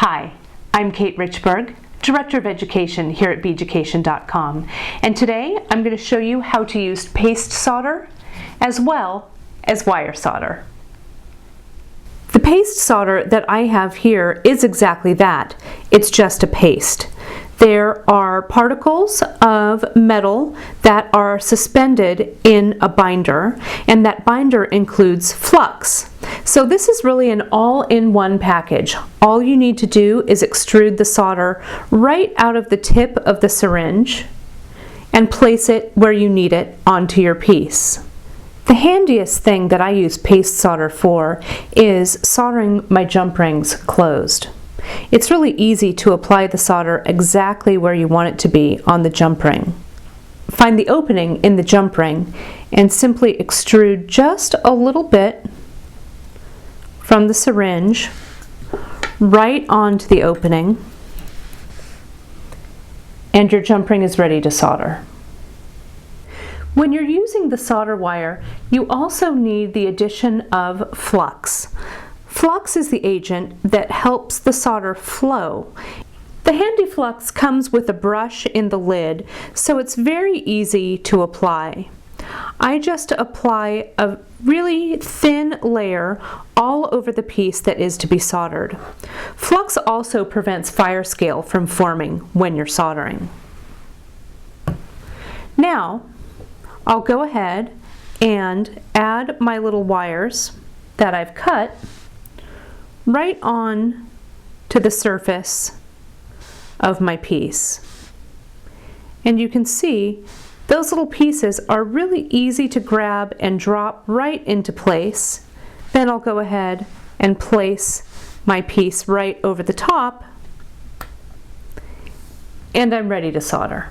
Hi, I'm Kate Richburg, Director of Education here at beeducation.com, and today I'm going to show you how to use paste solder as well as wire solder. The paste solder that I have here is exactly that. It's just a paste. There are particles of metal that are suspended in a binder, and that binder includes flux. So this is really an all-in-one package. All you need to do is extrude the solder right out of the tip of the syringe and place it where you need it onto your piece. The handiest thing that I use paste solder for is soldering my jump rings closed. It's really easy to apply the solder exactly where you want it to be on the jump ring. Find the opening in the jump ring and simply extrude just a little bit from the syringe right onto the opening, and your jump ring is ready to solder. When you're using the solder wire, you also need the addition of flux. Flux is the agent that helps the solder flow. The handy flux comes with a brush in the lid, so it's very easy to apply. I just apply a really thin layer all over the piece that is to be soldered. Flux also prevents fire scale from forming when you're soldering. Now, I'll go ahead and add my little wires that I've cut right on to the surface of my piece. And you can see those little pieces are really easy to grab and drop right into place. Then I'll go ahead and place my piece right over the top, and I'm ready to solder.